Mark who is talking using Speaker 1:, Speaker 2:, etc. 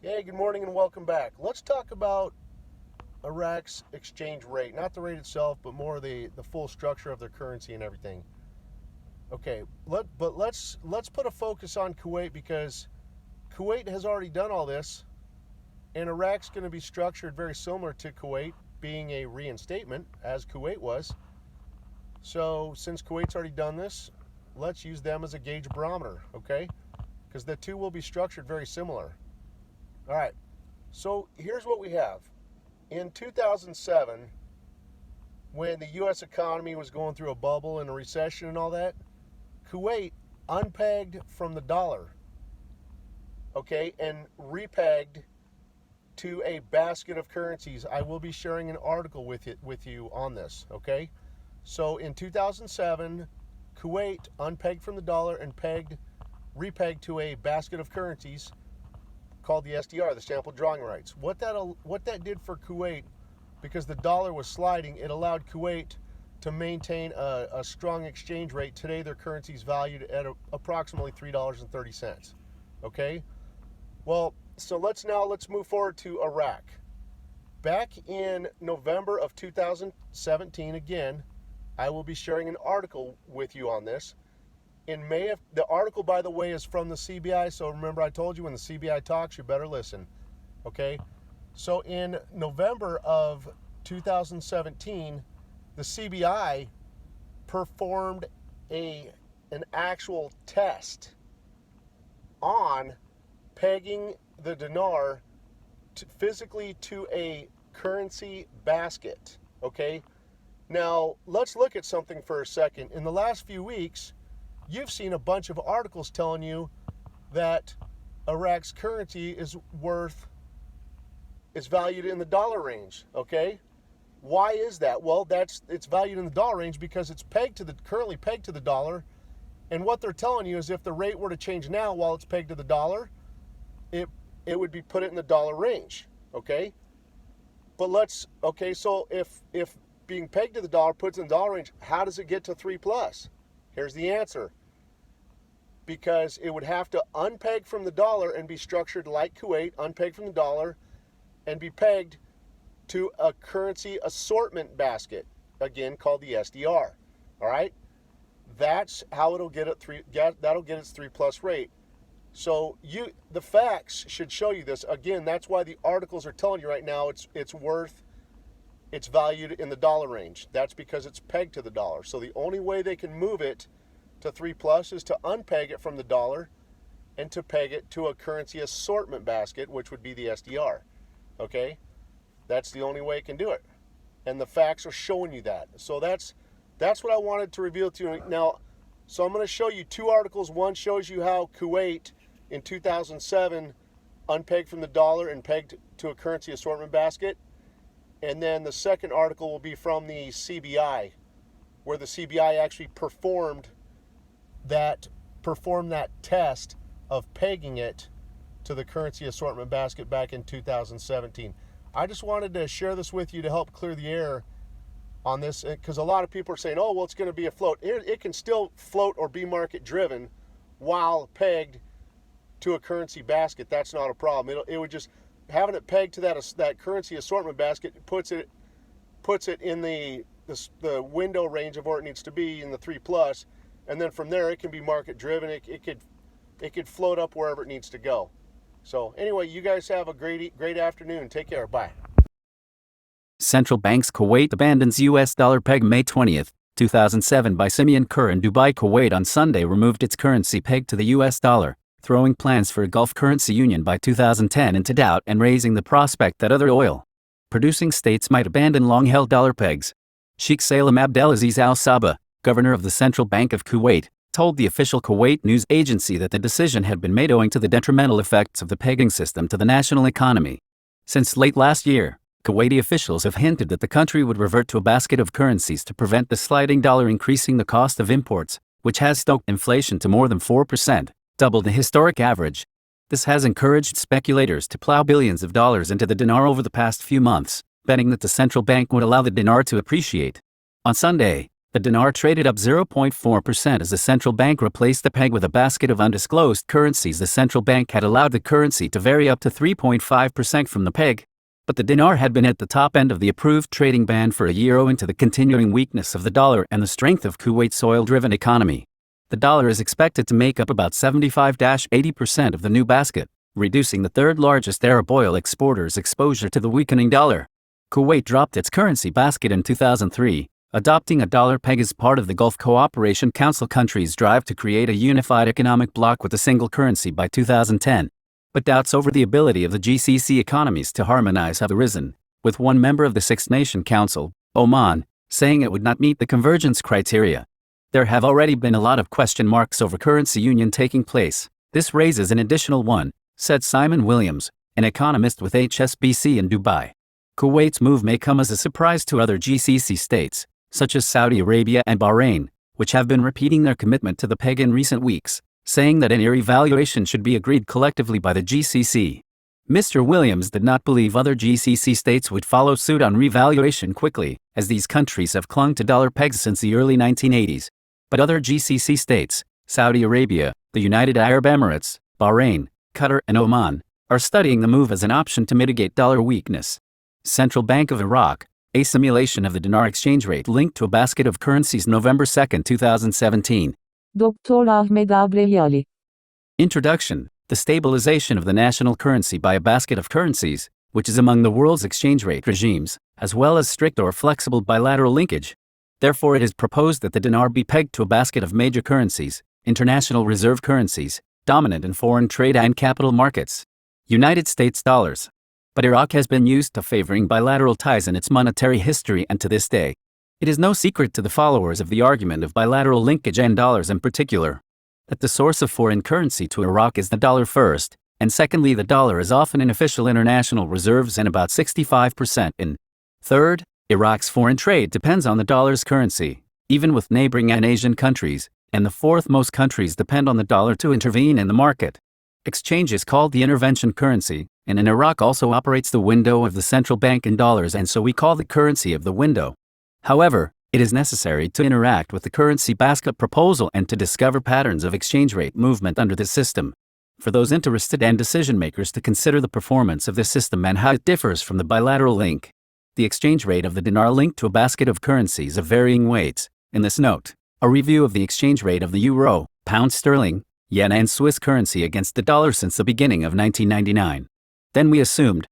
Speaker 1: Hey, good morning and welcome back. Let's talk about Iraq's exchange rate, not the rate itself, but more the full structure of their currency and everything. Okay, let's put a focus on Kuwait because Kuwait has already done all this, and Iraq's going to be structured very similar to Kuwait, being a reinstatement as Kuwait was. So since Kuwait's already done this, let's use them as a gauge barometer, okay? Because the two will be structured very similar. All right. So here's what we have. In 2007, when the U.S. economy was going through a bubble and a recession and all that, Kuwait unpegged from the dollar, okay, and repegged to a basket of currencies. I will be sharing an article with you on this, okay? So in 2007, Kuwait unpegged from the dollar and repegged to a basket of currencies called the SDR, the sample drawing rights. What that did for Kuwait, because the dollar was sliding, it allowed Kuwait to maintain a strong exchange rate. Today their currency is valued at approximately $3.30. Okay? Well, so let's move forward to Iraq. Back in November of 2017, again, I will be sharing an article with you on this. In May of the article, by the way, is from the CBI. So remember, I told you when the CBI talks, you better listen. Okay. So in November of 2017, the CBI performed an actual test on pegging the dinar physically to a currency basket. Okay. Now let's look at something for a second. In the last few weeks, you've seen a bunch of articles telling you that Iraq's currency is valued in the dollar range, okay? Why is that? Well, it's valued in the dollar range because it's currently pegged to the dollar, and what they're telling you is if the rate were to change now while it's pegged to the dollar, it would be put it in the dollar range, okay? So if being pegged to the dollar puts it in the dollar range, how does it get to 3 plus? Here's the answer. Because it would have to unpeg from the dollar and be structured like Kuwait, unpeg from the dollar, and be pegged to a currency assortment basket, again called the SDR. All right, that's how it'll get that'll get its 3 plus rate. So the facts should show you this. Again, that's why the articles are telling you right now it's valued in the dollar range. That's because it's pegged to the dollar. So the only way they can move it to 3 plus is to unpeg it from the dollar and to peg it to a currency assortment basket, which would be the SDR. Okay? That's the only way it can do it. And the facts are showing you that. So that's what I wanted to reveal to you. Now, so I'm going to show you two articles. One shows you how Kuwait in 2007 unpegged from the dollar and pegged to a currency assortment basket. And then the second article will be from the CBI, where the CBI actually performed that test of pegging it to the currency assortment basket back in 2017. I just wanted to share this with you to help clear the air on this, because a lot of people are saying, oh, well, it's going to be a float. It can still float or be market driven while pegged to a currency basket. That's not a problem. It would just, having it pegged to that currency assortment basket puts it in the window range of where it needs to be in the 3 plus, and then from there it can be market driven. It could float up wherever it needs to go. So anyway, you guys have a great afternoon. Take care. Bye.
Speaker 2: Central Bank's Kuwait abandons U.S. dollar peg May 20th, 2007 by Simeon Kerr in Dubai. Kuwait on Sunday removed its currency peg to the U.S. dollar, throwing plans for a Gulf currency union by 2010 into doubt and raising the prospect that other oil-producing states might abandon long-held dollar pegs. Sheikh Salem Abdelaziz Al Sabah, governor of the Central Bank of Kuwait, told the official Kuwait news agency that the decision had been made owing to the detrimental effects of the pegging system to the national economy. Since late last year, Kuwaiti officials have hinted that the country would revert to a basket of currencies to prevent the sliding dollar increasing the cost of imports, which has stoked inflation to more than 4%, double the historic average. This has encouraged speculators to plow billions of dollars into the dinar over the past few months, betting that the central bank would allow the dinar to appreciate. On Sunday, The dinar traded up 0.4% as the central bank replaced the peg with a basket of undisclosed currencies. The central bank had allowed the currency to vary up to 3.5% from the peg, but the dinar had been at the top end of the approved trading band for a year owing to the continuing weakness of the dollar and the strength of Kuwait's oil-driven economy. The dollar is expected to make up about 75-80% of the new basket, reducing the third largest Arab oil exporter's exposure to the weakening dollar. Kuwait dropped its currency basket in 2003, adopting a dollar peg as part of the Gulf Cooperation Council countries' drive to create a unified economic bloc with a single currency by 2010. But doubts over the ability of the GCC economies to harmonize have arisen, with one member of the Six Nation Council, Oman, saying it would not meet the convergence criteria. There have already been a lot of question marks over currency union taking place. This raises an additional one, said Simon Williams, an economist with HSBC in Dubai. Kuwait's move may come as a surprise to other GCC states, such as Saudi Arabia and Bahrain, which have been repeating their commitment to the peg in recent weeks, saying that any revaluation should be agreed collectively by the GCC. Mr. Williams did not believe other GCC states would follow suit on revaluation quickly, as these countries have clung to dollar pegs since the early 1980s. But other GCC states, Saudi Arabia, the United Arab Emirates, Bahrain, Qatar, and Oman, are studying the move as an option to mitigate dollar weakness. Central Bank of Iraq, a simulation of the dinar exchange rate linked to a basket of currencies. November 2, 2017.
Speaker 3: Dr. Ahmed Abreyali.
Speaker 2: Introduction: the stabilization of the national currency by a basket of currencies, which is among the world's exchange rate regimes, as well as strict or flexible bilateral linkage. Therefore, it is proposed that the dinar be pegged to a basket of major currencies, international reserve currencies, dominant in foreign trade and capital markets. United States dollars. But Iraq has been used to favoring bilateral ties in its monetary history and to this day. It is no secret to the followers of the argument of bilateral linkage and dollars in particular, that the source of foreign currency to Iraq is the dollar first, and secondly the dollar is often in official international reserves and about 65% in. Third, Iraq's foreign trade depends on the dollar's currency, even with neighboring and Asian countries, and the fourth most countries depend on the dollar to intervene in the market. Exchange is called the intervention currency, and in Iraq also operates the window of the central bank in dollars, and so we call the currency of the window. However, it is necessary to interact with the currency basket proposal and to discover patterns of exchange rate movement under this system. For those interested and decision makers to consider the performance of this system and how it differs from the bilateral link. The exchange rate of the dinar linked to a basket of currencies of varying weights. In this note, a review of the exchange rate of the euro, pound sterling, yen and Swiss currency against the dollar since the beginning of 1999. Then we assumed